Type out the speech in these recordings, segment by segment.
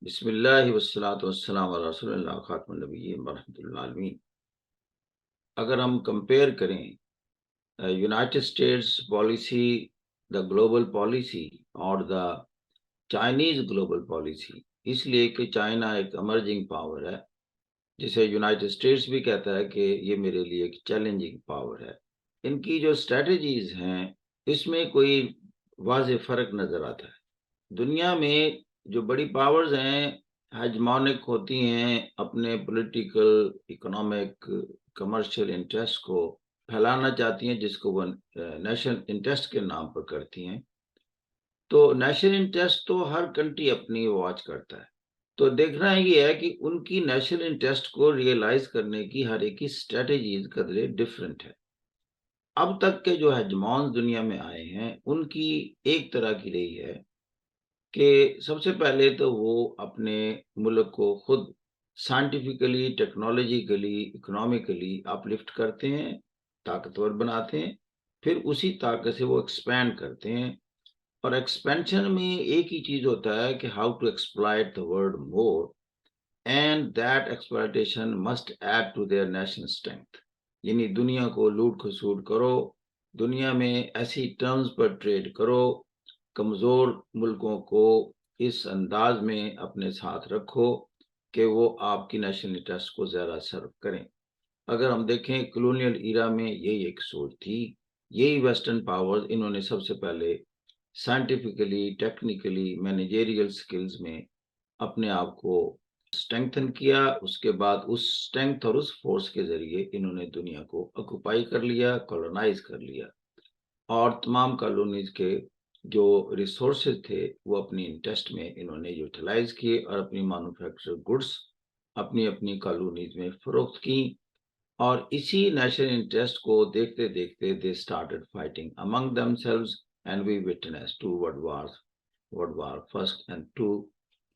بسم اللہ والصلاۃ والسلام علی رسول اللہ خاتم النبیین ورحمۃ اللہ عالمین۔ اگر ہم کمپیئر کریں United States policy, the global policy اور دا چائنیز گلوبل پالیسی، اس لیے کہ چائنا ایک امرجنگ پاور ہے جسے یونائٹڈ اسٹیٹس بھی کہتا ہے کہ یہ میرے لیے ایک چیلنجنگ پاور ہے۔ ان کی جو اسٹریٹجیز ہیں اس میں کوئی واضح فرق نظر آتا ہے۔ دنیا میں جو بڑی پاورز ہیں ہیجمونک ہوتی ہیں، اپنے پولیٹیکل، اکنامک، کمرشل انٹرسٹ کو پھیلانا چاہتی ہیں، جس کو وہ نیشنل انٹرسٹ کے نام پر کرتی ہیں۔ تو نیشنل انٹرسٹ تو ہر کنٹری اپنی واچ کرتا ہے، تو دیکھنا یہ ہے کہ ان کی نیشنل انٹرسٹ کو ریئلائز کرنے کی ہر ایک کی اسٹریٹجیز قدرے ڈفرینٹ ہے۔ اب تک کے جو ہیجمونز دنیا میں آئے ہیں ان کی ایک طرح کی رہی ہے کہ سب سے پہلے تو وہ اپنے ملک کو خود سائنٹیفکلی، ٹیکنالوجیکلی، اکنامکلی اپلفٹ کرتے ہیں، طاقتور بناتے ہیں، پھر اسی طاقت سے وہ ایکسپینڈ کرتے ہیں۔ اور ایکسپینشن میں ایک ہی چیز ہوتا ہے کہ how to exploit the world more and that exploitation must add to their national strength۔ یعنی دنیا کو لوٹ کھسوٹ کرو، دنیا میں ایسی ٹرمز پر ٹریڈ کرو، کمزور ملکوں کو اس انداز میں اپنے ساتھ رکھو کہ وہ آپ کی نیشنل انٹرسٹ کو زیادہ سرو کریں۔ اگر ہم دیکھیں کلونیل ایرا میں یہی ایک سوچ تھی، یہی ویسٹرن پاورز انہوں نے سب سے پہلے سائنٹیفکلی، ٹیکنیکلی، مینیجریل سکلز میں اپنے آپ کو اسٹرینگتھن کیا۔ اس کے بعد اس اسٹرینگتھ اور اس فورس کے ذریعے انہوں نے دنیا کو آکوپائی کر لیا، کولونائز کر لیا، اور تمام کالونیز کے جو ریسورسز تھے وہ اپنی انٹرسٹ میں انہوں نے یوٹیلائز کیے اور اپنی مینوفیکچر گڈس اپنی اپنی کالونیز میں فروخت کی۔ اور اسی نیشنل انٹرسٹ کو دیکھتے دیکھتے they started fighting among themselves and we witness two world war first and two,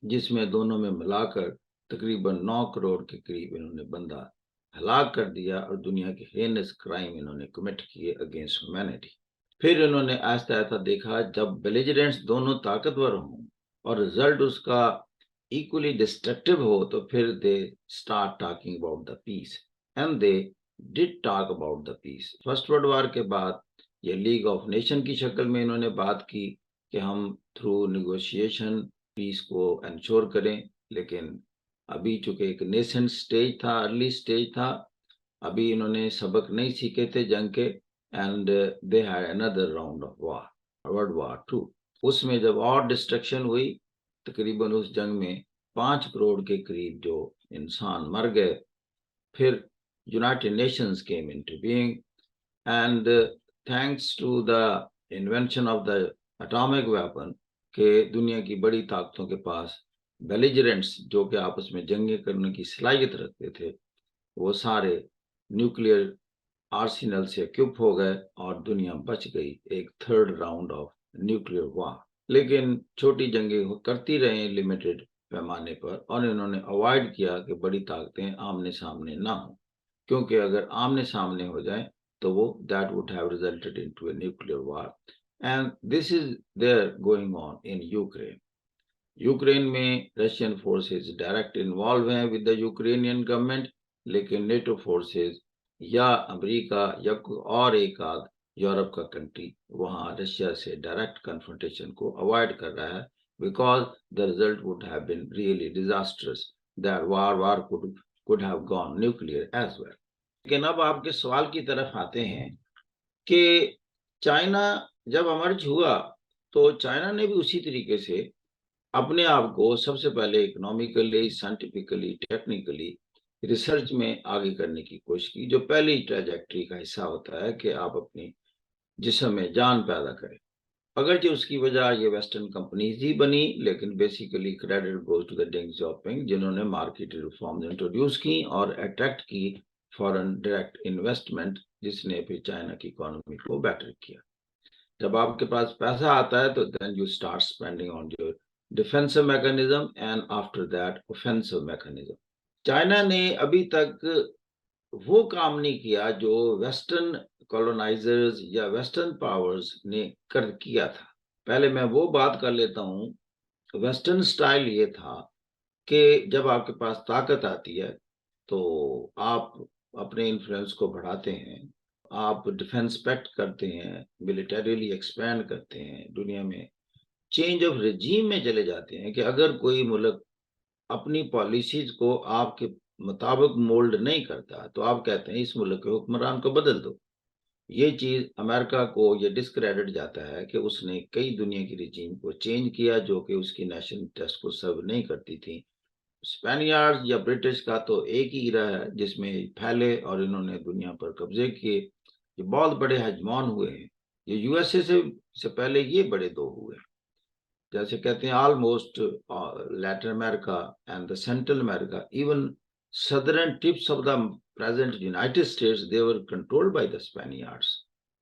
جس میں دونوں میں ملا کر تقریباً 9 کروڑ کے قریب انہوں نے بندہ ہلاک کر دیا اور دنیا کے ہینس کرائم انہوں نے کمٹ کیے اگینسٹ ہیومینٹی۔ پھر انہوں نے آہستہ آہستہ دیکھا جب بیلیجرنٹس دونوں طاقتور ہوں اور رزلٹ اس کا ایکولی ڈسٹرکٹیو ہو تو پھر they start talking about the peace, and they did talk about the peace. First world war کے بعد یہ لیگ آف نیشن کی شکل میں انہوں نے بات کی کہ ہم تھرو نیگوشیشن پیس کو انشور کریں، لیکن ابھی چونکہ ایک نیسنٹ سٹیج تھا، ارلی سٹیج تھا، ابھی انہوں نے سبق نہیں سیکھے تھے جنگ کے، and they had another round of war, World War II۔ اس میں جب اور ڈسٹرکشن ہوئی، تقریباً اس جنگ میں 5 کروڑ کے قریب جو انسان مر گئے، پھر United nations came into being and thanks to the invention of the atomic weapon کہ دنیا کی بڑی طاقتوں کے پاس بیلیجرنٹس جو کہ آپس میں جنگیں کرنے کی صلاحیت رکھتے تھے وہ سارے نیوکلیئر آرسینل سے اکوپ ہو گئے اور دنیا بچ گئی ایک تھرڈ راؤنڈ آف نیوکلیئر وار۔ لیکن چھوٹی جنگیں کرتی رہیں لمیٹڈ پیمانے پر، اور انہوں نے اوائڈ کیا کہ بڑی طاقتیں آمنے سامنے نہ ہوں، کیونکہ اگر آمنے سامنے ہو جائیں تو وہ that would have resulted into a nuclear war and this is there going on in Ukraine۔ Ukraine میں رشین فورسز ڈائریکٹ انوالو ہیں ود دا یوکرینین گورنمنٹ، لیکن نیٹو فورسز یا امریکہ یا کوئی اور ایک آدھ یورپ کا کنٹری وہاں رشیا سے ڈائریکٹ کنفرنٹیشن کو اوائڈ کر رہا ہے، because the result would have been really disastrous, that war could have gone nuclear as well۔ لیکن اب آپ کے سوال کی طرف آتے ہیں کہ چائنا جب امرج ہوا تو چائنا نے بھی اسی طریقے سے اپنے آپ کو سب سے پہلے اکنامیکلی، سائنٹیفکلی، ٹیکنیکلی ریسرچ میں آگے کرنے کی کوشش کی، جو پہلی ٹریجیکٹری کا حصہ ہوتا ہے کہ آپ اپنی جسم میں جان پیدا کریں۔ اگرچہ اس کی وجہ یہ ویسٹرن کمپنیز ہی بنی، لیکن basically credit goes to the Deng Xiaoping, جنہوں نے مارکیٹ ریفارمز انٹروڈیوس کی اور اٹریکٹ کی فارن ڈائریکٹ انویسٹمنٹ، جس نے پھر چائنا کی اکانومی کو بیٹر کیا۔ جب آپ کے پاس پیسہ آتا ہے تو then you start spending on your defensive mechanism and after that offensive mechanism۔ China نے ابھی تک وہ کام نہیں کیا جو ویسٹرن کولونائزرز یا ویسٹرن پاورز نے کیا تھا۔ پہلے میں وہ بات کر لیتا ہوں، ویسٹرن سٹائل یہ تھا کہ جب آپ کے پاس طاقت آتی ہے تو آپ اپنے انفلوئنس کو بڑھاتے ہیں، آپ ڈیفنس پیکٹ کرتے ہیں، ملیٹریلی ایکسپینڈ کرتے ہیں، دنیا میں چینج آف رجیم میں چلے جاتے ہیں کہ اگر کوئی ملک اپنی پالیسیز کو آپ کے مطابق مولڈ نہیں کرتا تو آپ کہتے ہیں اس ملک کے حکمران کو بدل دو۔ یہ چیز امریکہ کو یہ ڈسکریڈٹ جاتا ہے کہ اس نے کئی دنیا کی رجیم کو چینج کیا جو کہ اس کی نیشنل انٹرسٹ کو سرو نہیں کرتی تھی۔ اسپینیارڈ یا برٹش کا تو ایک ہی ایرا ہے جس میں پھیلے اور انہوں نے دنیا پر قبضے کیے، یہ بہت بڑے ہجمان ہوئے ہیں۔ یہ یو ایس اے سے پہلے یہ بڑے دو ہوئے، جیسے کہتے ہیں almost Latin America and the central America, even southern tips of the present United States, they were controlled by the Spaniards.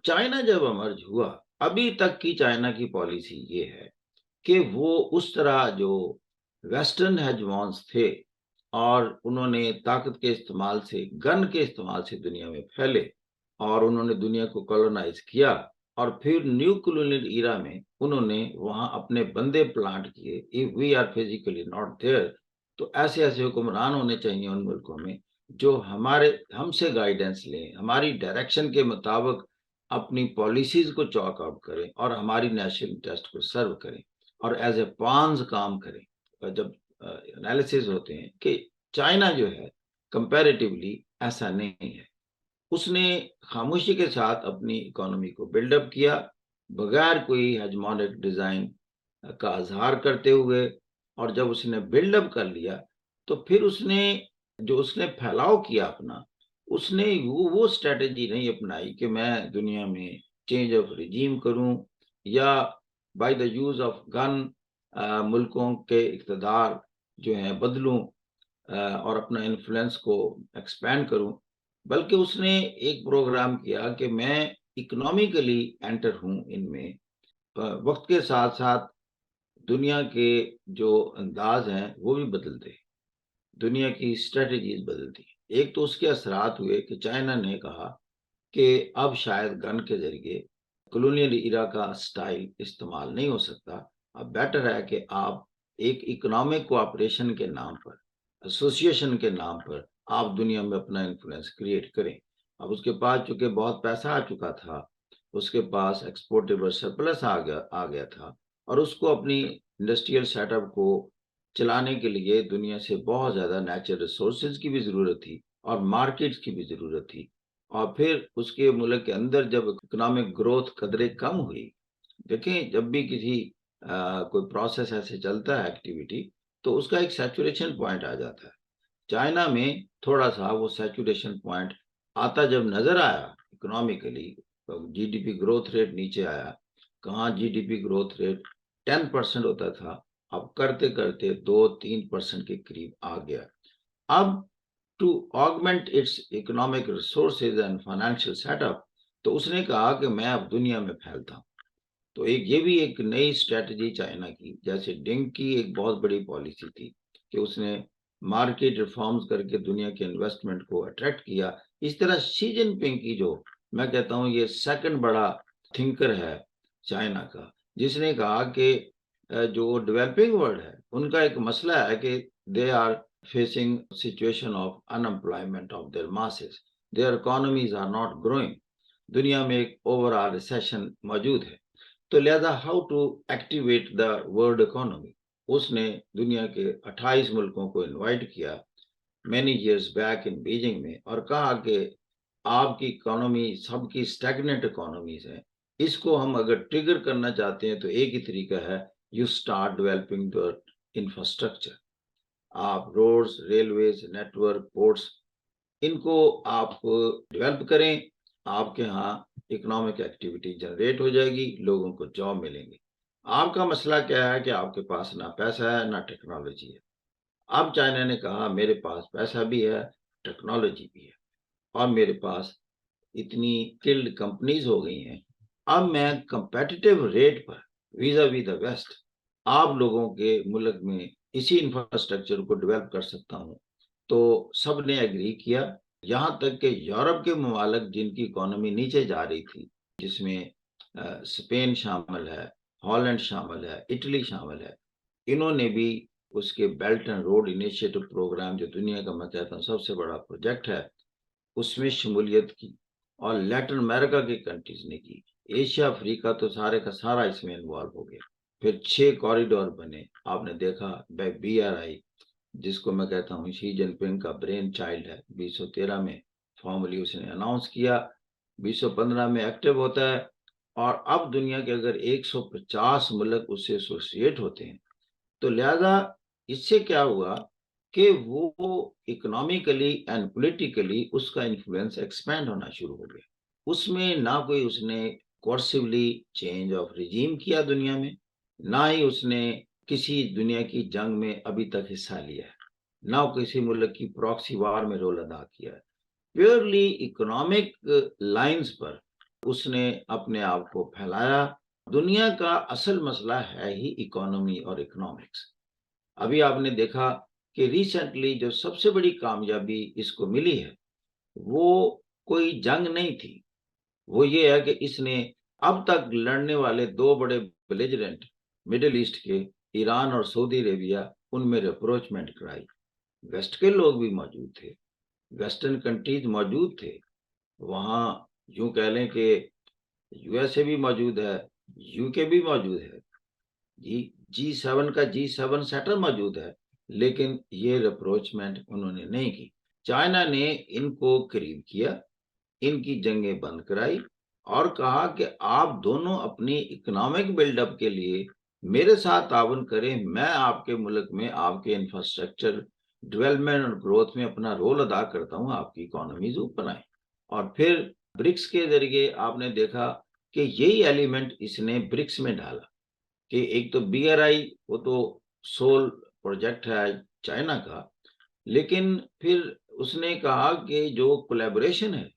China جب امرج ہوا، ابھی تک کی چائنا کی پالیسی یہ ہے کہ وہ اس طرح جو ویسٹرن ہیجمونس تھے اور انہوں نے طاقت کے استعمال سے، گن کے استعمال سے دنیا میں پھیلے اور انہوں نے دنیا کو کولونائز کیا، اور پھر نیو کولونیل ایرا میں انہوں نے وہاں اپنے بندے پلانٹ کیے۔ if we are physically not there تو ایسے ایسے حکمران ہونے چاہیے ان ملکوں میں جو ہم سے گائیڈنس لیں، ہماری ڈائریکشن کے مطابق اپنی پالیسیز کو چاک آؤٹ کریں اور ہماری نیشنل انٹرسٹ کو سرو کریں اور ایز اے پانز کام کریں۔ جب انالیسز ہوتے ہیں کہ چائنا جو ہے کمپیریٹیولی ایسا نہیں ہے، اس نے خاموشی کے ساتھ اپنی اکانومی کو بلڈ اپ کیا بغیر کوئی ہیجمونک ڈیزائن کا اظہار کرتے ہوئے، اور جب اس نے بلڈ اپ کر لیا تو پھر اس نے پھیلاؤ کیا اپنا، اس نے وہ اسٹریٹجی نہیں اپنائی کہ میں دنیا میں چینج آف رجیم کروں یا by the use of gun ملکوں کے اقتدار جو ہیں بدلوں اور اپنا انفلوئنس کو ایکسپینڈ کروں، بلکہ اس نے ایک پروگرام کیا کہ میں اکنامیکلی انٹر ہوں ان میں۔ وقت کے ساتھ ساتھ دنیا کے جو انداز ہیں وہ بھی بدلتے، دنیا کی اسٹریٹجیز بدلتی۔ ایک تو اس کے اثرات ہوئے کہ چائنا نے کہا کہ اب شاید گن کے ذریعے کولونیل ایرا کا سٹائل استعمال نہیں ہو سکتا، اب بیٹر ہے کہ آپ ایک اکنامک کوآپریشن کے نام پر، ایسوسیشن کے نام پر آپ دنیا میں اپنا انفلوئنس کریٹ کریں۔ اب اس کے پاس چونکہ بہت پیسہ آ چکا تھا، اس کے پاس ایکسپورٹیبل سرپلس آ گیا تھا، اور اس کو اپنی انڈسٹریل سیٹ اپ کو چلانے کے لیے دنیا سے بہت زیادہ نیچرل ریسورسز کی بھی ضرورت تھی اور مارکیٹس کی بھی ضرورت تھی۔ اور پھر اس کے ملک کے اندر جب اکنامک گروتھ قدرے کم ہوئی، دیکھیں جب بھی کسی کوئی پروسیس ایسے چلتا ہے ایکٹیویٹی تو اس کا ایک سیچوریشن پوائنٹ آ جاتا ہے۔ چائنا میں تھوڑا سا وہ سیچوریشن پوائنٹ آتا جب نظر آیا economically, G D P growth rate نیچے آیا، کہاں G D P growth rate 10% ہوتا تھا، اب کرتے کرتے 2-3% کے قریب آ گیا۔ اب to augment its economic resources and financial setup تو اس نے کہا کہ میں اب دنیا میں پھیلتا ہوں۔ تو یہ بھی ایک نئی اسٹریٹجی چائنا کی، جیسے ڈنگ کی ایک بہت بڑی پالیسی تھی کہ اس نے مارکیٹ ریفارمز کر کے دنیا کے انویسٹمنٹ کو اٹریکٹ کیا، اس طرح شی جن پنگ کی جو میں کہتا ہوں یہ سیکنڈ بڑا تھنکر ہے چائنا کا، جس نے کہا کہ جو ڈیولپنگ ورلڈ ہے ان کا ایک مسئلہ ہے کہ they are facing situation of unemployment of their masses. Their economies are not growing. دنیا میں ایک overall recession موجود ہے، تو لہذا how to activate the world economy، اس نے دنیا کے 28 ملکوں کو انوائٹ کیا many years back in Beijing میں، اور کہا کہ آپ کی اکانومی سب کی اسٹیگننٹ اکانومیز ہیں، اس کو ہم اگر ٹریگر کرنا چاہتے ہیں تو ایک ہی طریقہ ہے you start developing the infrastructure۔ آپ روڈز، ریلویز، نیٹورک، پورٹس، ان کو آپ ڈیولپ کریں، آپ کے ہاں اکنامک ایکٹیویٹی جنریٹ ہو جائے گی، لوگوں کو جاب ملیں گے۔ آپ کا مسئلہ کیا ہے کہ آپ کے پاس نہ پیسہ ہے نہ ٹیکنالوجی ہے۔ اب چائنا نے کہا میرے پاس پیسہ بھی ہے، ٹیکنالوجی بھی ہے، اور میرے پاس اتنی اسکلڈ کمپنیز ہو گئی ہیں، اب میں کمپیٹیٹیو ریٹ پر ویزا وی دا ویسٹ آپ لوگوں کے ملک میں اسی انفراسٹرکچر کو ڈیولپ کر سکتا ہوں۔ تو سب نے ایگری کیا، یہاں تک کہ یورپ کے ممالک جن کی اکانومی نیچے جا رہی تھی، جس میں اسپین شامل ہے، ہالینڈ شامل ہے، اٹلی شامل ہے، انہوں نے بھی اس کے belt and road initiative programme جو دنیا کا میں کہتا ہوں سب سے بڑا پروجیکٹ ہے، اس میں شمولیت کی، اور لیٹن امریکہ کی کنٹریز نے کی، ایشیا افریقہ تو سارے کا سارا اس میں انوالو ہو گیا۔ پھر 6 کوریڈور بنے، آپ نے دیکھا BRI، جس کو میں کہتا ہوں شی جن پنگ کا برین چائلڈ ہے، 2013 میں فارملی اس نے اناؤنس کیا، 2015 میں ایکٹیو ہوتا ہے، اور اب دنیا کے اگر 150 ملک اس سے ایسوسیٹ ہوتے ہیں، تو لہذا اس سے کیا ہوا کہ وہ اکنامیکلی اینڈ پولیٹیکلی اس کا انفلوئنس ایکسپینڈ ہونا شروع ہو گیا۔ اس میں نہ کوئی اس نے کورسیولی چینج آف ریجیم کیا دنیا میں، نہ ہی اس نے کسی دنیا کی جنگ میں ابھی تک حصہ لیا ہے، نہ کسی ملک کی پراکسی وار میں رول ادا کیا ہے۔ پیورلی اکنامک لائنز پر اس نے اپنے آپ کو پھیلایا۔ دنیا کا اصل مسئلہ ہے ہی اکانومی اور اکنامکس۔ ابھی آپ نے دیکھا کہ ریسنٹلی جو سب سے بڑی کامیابی اس کو ملی ہے وہ کوئی جنگ نہیں تھی، وہ یہ ہے کہ اس نے اب تک لڑنے والے 2 بڑے بیلیجرنٹ مڈل ایسٹ کے، ایران اور سعودی عربیہ، ان میں ریپروچمنٹ کرائی۔ ویسٹ کے لوگ بھی موجود تھے، ویسٹرن کنٹریز موجود تھے وہاں، یوں کہہ لیں کہ USA بھی موجود ہے، UK بھی موجود ہے، G7 کا G7 سیٹر موجود ہے، لیکن یہ ریپروچمنٹ انہوں نے نہیں کی۔ چائنا نے ان کو قریب کیا، ان کی جنگیں بند کرائی، اور کہا کہ آپ دونوں اپنی اکنامک بلڈ اپ کے لیے میرے ساتھ تعاون کریں، میں آپ کے ملک میں آپ کے انفراسٹرکچر ڈیولپمنٹ اور گروتھ میں اپنا رول ادا کرتا ہوں، آپ کی اکانومیز اوپر آئیں۔ اور پھر برکس کے ذریعے آپ نے دیکھا کہ یہی ایلیمنٹ اس نے برکس میں ڈالا، کہ ایک تو BRI وہ تو سول پروجیکٹ ہے چائنا کا، لیکن پھر اس نے کہا کہ جو کولیبوریشن ہے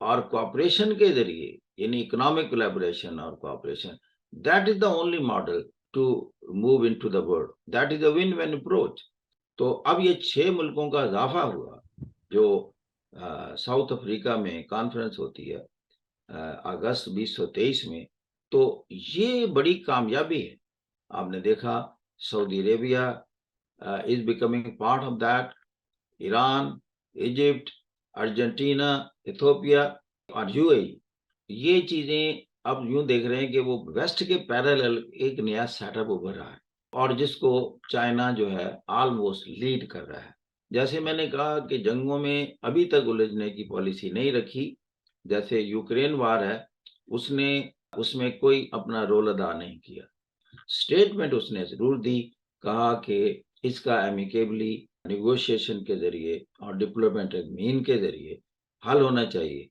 اور کوآپریشن کے ذریعے، یعنی اکنامک کولیبوریشن اور cooperation, that is the only model to move into the world, that is the win win approach. تو اب یہ 6 ملکوں کا اضافہ ہوا جو ساؤتھ افریقہ میں کانفرنس ہوتی ہے اگست 2023 میں، تو یہ بڑی کامیابی ہے۔ آپ نے دیکھا سعودی عربیہ is becoming part of that, Iran, Egypt, Argentina, Ethiopia اور UAE، یہ چیزیں اب یوں دیکھ رہے ہیں کہ وہ ویسٹ کے پیرالل ایک نیا سیٹ اپ ابھر رہا ہے، اور جس کو چائنا جو ہے آلموسٹ لیڈ کر رہا ہے۔ جیسے میں نے کہا کہ جنگوں میں ابھی تک الجھنے کی پالیسی نہیں رکھی، جیسے یوکرین وار ہے، اس میں کوئی اپنا رول ادا نہیں کیا، سٹیٹمنٹ اس نے ضرور دی، کہا کہ اس کا ایمیکیبلی نیگوشیشن کے ذریعے اور ڈپلومیٹک مین کے ذریعے حل ہونا چاہیے۔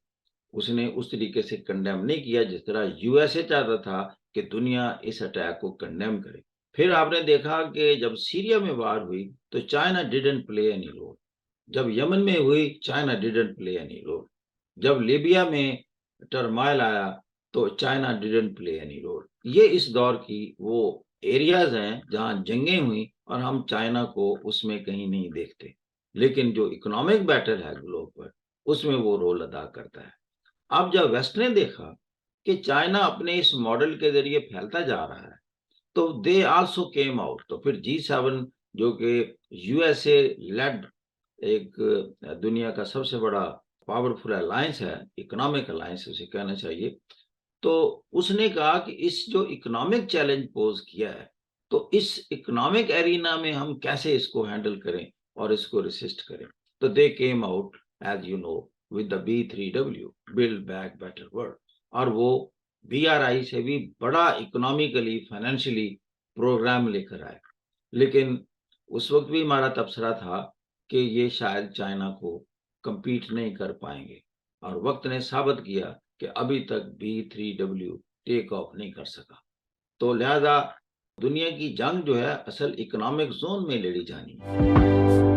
اس نے اس طریقے سے کنڈیم نہیں کیا جس طرح USA چاہتا تھا کہ دنیا اس اٹیک کو کنڈیم کرے۔ پھر آپ نے دیکھا کہ جب سیریا میں وار ہوئی تو China didn't play any role, جب یمن میں ہوئی China didn't play any role, جب لیبیا میں ٹرمائل آیا تو China didn't play any role. یہ اس دور کی وہ ایریاز ہیں جہاں جنگیں ہوئیں اور ہم چائنا کو اس میں کہیں نہیں دیکھتے، لیکن جو اکنامک بیٹل ہے گلوب پر اس میں وہ رول ادا کرتا ہے۔ اب جب ویسٹ نے دیکھا کہ چائنا اپنے اس ماڈل کے ذریعے پھیلتا جا رہا ہے تو دے آلسو کیم آؤٹ، تو پھر G7 جو کہ USA لیڈ ایک دنیا کا سب سے بڑا پاورفل الائنس ہے، اکنامک الائنس اسے کہنا چاہیے، تو اس نے کہا کہ اس جو اکنامک چیلنج پوز کیا ہے تو اس اکنامک ایرینا میں ہم کیسے اس کو ہینڈل کریں اور اس کو ریسسٹ کریں۔ تو they came out as you know with the B3W build back better world، اور وہ BRI سے بھی بڑا اکنامیکلی فائنینشلی پروگرام لے کر آئے، لیکن اس وقت بھی ہمارا تبصرہ تھا کہ یہ شاید چائنا کو کمپیٹ نہیں کر پائیں گے، اور وقت نے ثابت کیا کہ ابھی تک B3W ٹیک آف نہیں کر سکا۔ تو لہذا دنیا کی جنگ جو ہے اصل اکنامک زون میں لڑی جانی ہے۔